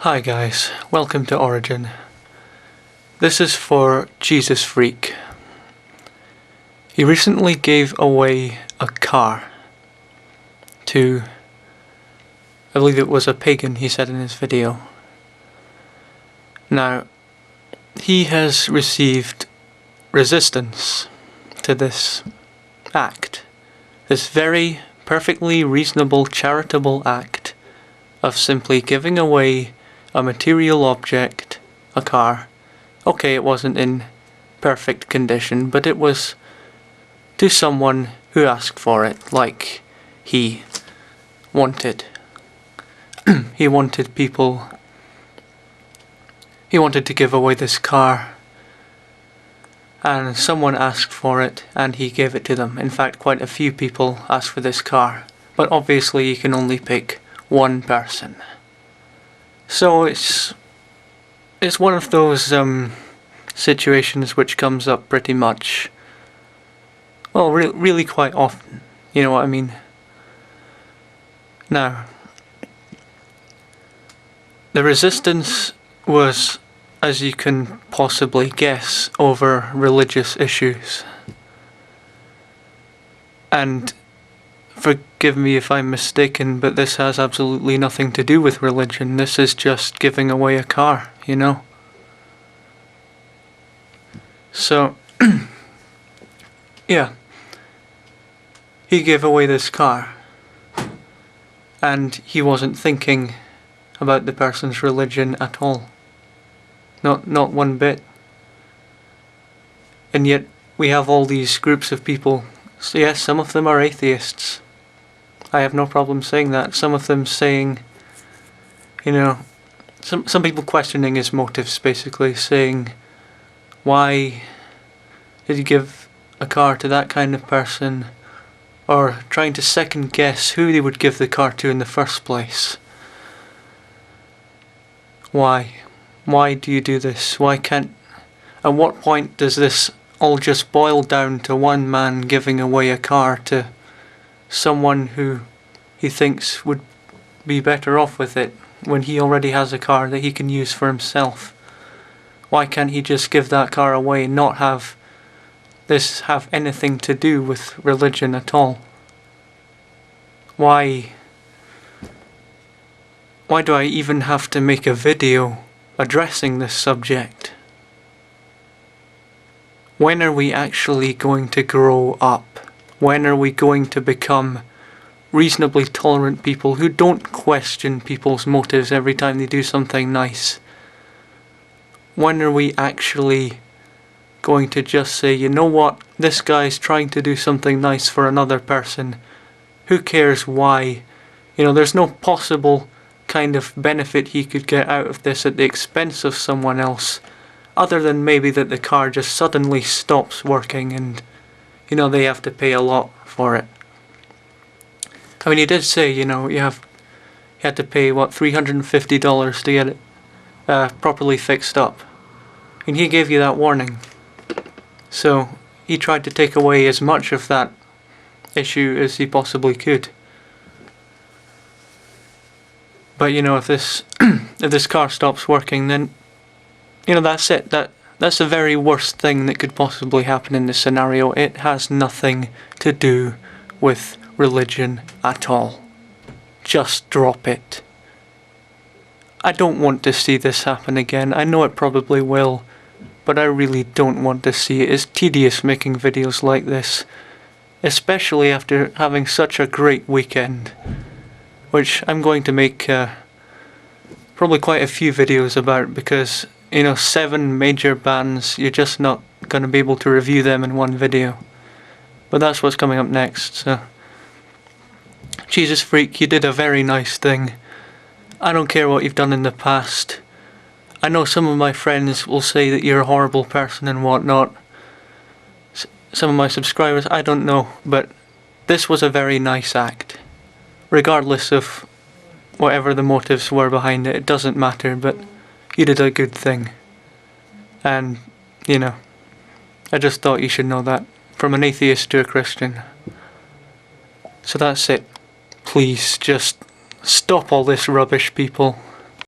Hi guys, welcome to Origin. This is for Jesus Freak. He recently gave away a car to, I believe it was a pagan, he said in his video. Now, he has received resistance to this act, this very perfectly reasonable charitable act of simply giving away a material object, a car. Okay, it wasn't in perfect condition, but it was to someone who asked for it, like he wanted. He wanted to give away this car, and someone asked for it, and he gave it to them. In fact, quite a few people asked for this car, but obviously you can only pick one person. So it's one of those situations which comes up pretty much, well, really quite often, you know what I mean? Now, the resistance was, as you can possibly guess, over religious issues. And forgive me if I'm mistaken, but this has absolutely nothing to do with religion. This is just giving away a car, you know? So, yeah. He gave away this car, and he wasn't thinking about the person's religion at all. Not one bit. And yet, we have all these groups of people. So yes, some of them are atheists. I have no problem saying that. Some of them saying, you know, some people questioning his motives, basically saying, why did he give a car to that kind of person? Or trying to second guess who they would give the car to in the first place. Why? Why do you do this? Why can't... At what point does this all just boil down to one man giving away a car to someone who he thinks would be better off with it when he already has a car that he can use for himself? Why can't he just give that car away and not have this have anything to do with religion at all? Why do I even have to make a video addressing this subject? When are we actually going to grow up? When are we going to become reasonably tolerant people who don't question people's motives every time they do something nice? When are we actually going to just say, you know what, this guy's trying to do something nice for another person. Who cares why? You know, there's no possible kind of benefit he could get out of this at the expense of someone else, other than maybe that the car just suddenly stops working and, you know, they have to pay a lot for it. I mean, he did say, you know, you had to pay, what, $350 to get it properly fixed up. And he gave you that warning. So he tried to take away as much of that issue as he possibly could. But you know, if this car stops working, then you know that's it. That's the very worst thing that could possibly happen in this scenario. It has nothing to do with religion at all. Just drop it. I don't want to see this happen again. I know it probably will, but I really don't want to see it. It's tedious making videos like this, especially after having such a great weekend, which I'm going to make probably quite a few videos about, because, you know, 7 major bands, you're just not going to be able to review them in one video. But that's what's coming up next, so... Jesus Freak, you did a very nice thing. I don't care what you've done in the past. I know some of my friends will say that you're a horrible person and whatnot. Some of my subscribers, I don't know, but this was a very nice act. Regardless of whatever the motives were behind it, it doesn't matter, but you did a good thing. And, you know, I just thought you should know that. From an atheist to a Christian. So that's it. Please, just stop all this rubbish, people.